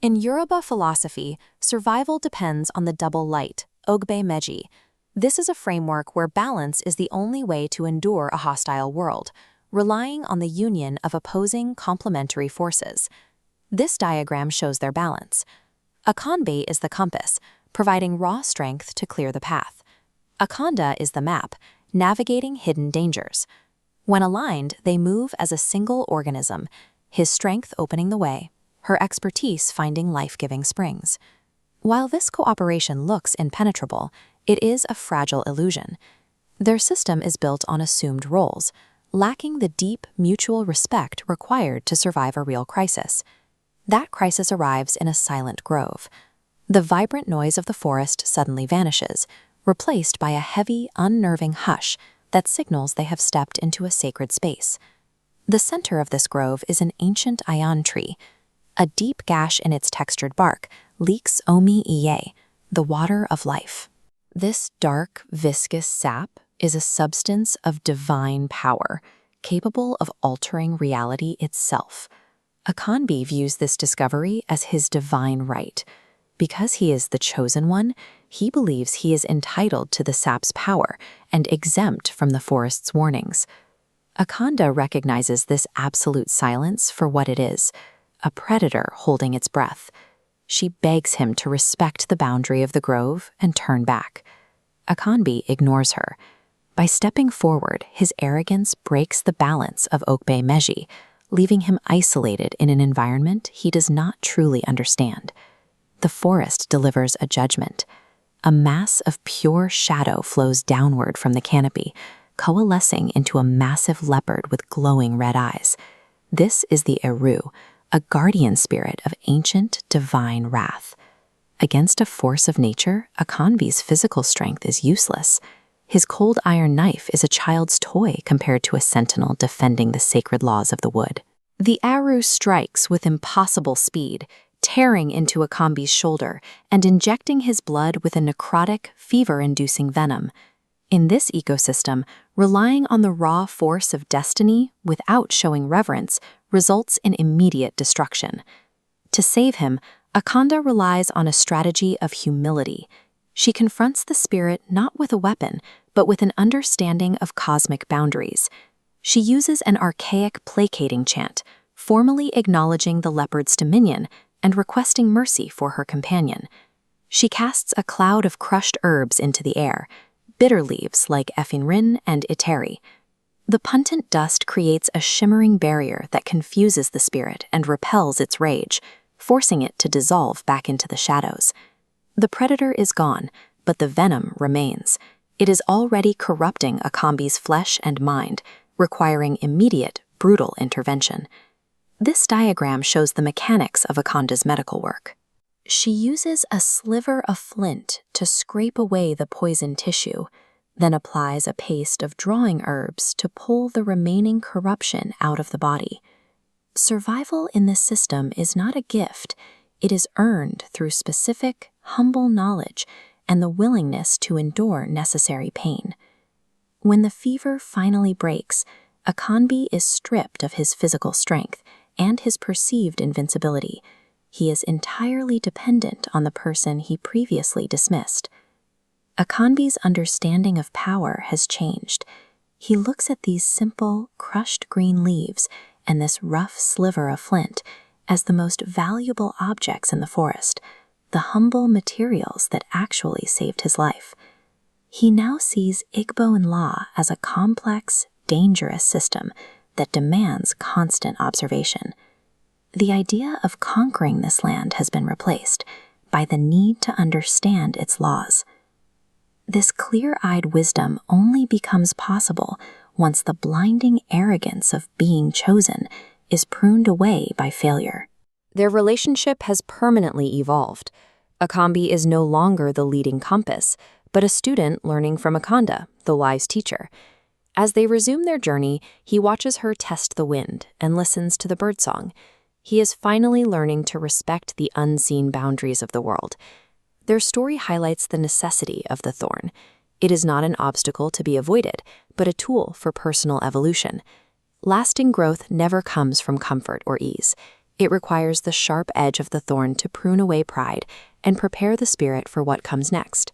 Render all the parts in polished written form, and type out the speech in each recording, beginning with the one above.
In Yoruba philosophy, survival depends on the double light, ogbe meji. This is a framework where balance is the only way to endure a hostile world, relying on the union of opposing complementary forces. This diagram shows their balance. Akanbi is the compass, providing raw strength to clear the path. Akanda is the map, navigating hidden dangers. When aligned, they move as a single organism, his strength opening the way, her expertise finding life-giving springs. While this cooperation looks impenetrable, it is a fragile illusion. Their system is built on assumed roles, lacking the deep mutual respect required to survive a real crisis. That crisis arrives in a silent grove. The vibrant noise of the forest suddenly vanishes, replaced by a heavy, unnerving hush that signals they have stepped into a sacred space. The center of this grove is an ancient Àyàn tree. A deep gash in its textured bark leaks omi-iye, the water of life. This dark, viscous sap is a substance of divine power, capable of altering reality itself. Akanbi views this discovery as his divine right. Because he is the chosen one, he believes he is entitled to the sap's power and exempt from the forest's warnings. Akanda recognizes this absolute silence for what it is, a predator holding its breath. She begs him to respect the boundary of the grove and turn back. Akanbi ignores her. By stepping forward, his arrogance breaks the balance of Ogbe Meji, leaving him isolated in an environment he does not truly understand. The forest delivers a judgment. A mass of pure shadow flows downward from the canopy, coalescing into a massive leopard with glowing red eyes. This is the Eru, a guardian spirit of ancient divine wrath. Against a force of nature, Akanbi's physical strength is useless. His cold iron knife is a child's toy compared to a sentinel defending the sacred laws of the wood. The Aru strikes with impossible speed, tearing into Akanbi's shoulder and injecting his blood with a necrotic, fever-inducing venom. In this ecosystem, relying on the raw force of destiny without showing reverence results in immediate destruction. To save him, Akanda relies on a strategy of humility. She confronts the spirit not with a weapon, but with an understanding of cosmic boundaries. She uses an archaic placating chant, formally acknowledging the leopard's dominion and requesting mercy for her companion. She casts a cloud of crushed herbs into the air, bitter leaves like Efinrin and Iteri. The pungent dust creates a shimmering barrier that confuses the spirit and repels its rage, forcing it to dissolve back into the shadows. The predator is gone, but the venom remains. It is already corrupting Akanbi's flesh and mind, requiring immediate, brutal intervention. This diagram shows the mechanics of Akanda's medical work. She uses a sliver of flint to scrape away the poison tissue, then applies a paste of drawing herbs to pull the remaining corruption out of the body. Survival in this system is not a gift. It is earned through specific, humble knowledge and the willingness to endure necessary pain. When the fever finally breaks, Akanbi is stripped of his physical strength and his perceived invincibility. He is entirely dependent on the person he previously dismissed. Akanbi's understanding of power has changed. He looks at these simple, crushed green leaves and this rough sliver of flint as the most valuable objects in the forest, the humble materials that actually saved his life. He now sees Igbo and La as a complex, dangerous system that demands constant observation. The idea of conquering this land has been replaced by the need to understand its laws. This clear-eyed wisdom only becomes possible once the blinding arrogance of being chosen is pruned away by failure. Their relationship has permanently evolved. Akanbi is no longer the leading compass, but a student learning from Akanda, the wise teacher. As they resume their journey, he watches her test the wind and listens to the birdsong. He is finally learning to respect the unseen boundaries of the world. Their story highlights the necessity of the thorn. It is not an obstacle to be avoided, but a tool for personal evolution. Lasting growth never comes from comfort or ease. It requires the sharp edge of the thorn to prune away pride and prepare the spirit for what comes next.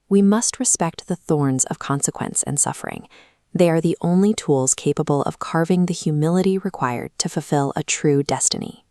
We must respect the thorns of consequence and suffering. They are the only tools capable of carving the humility required to fulfill a true destiny.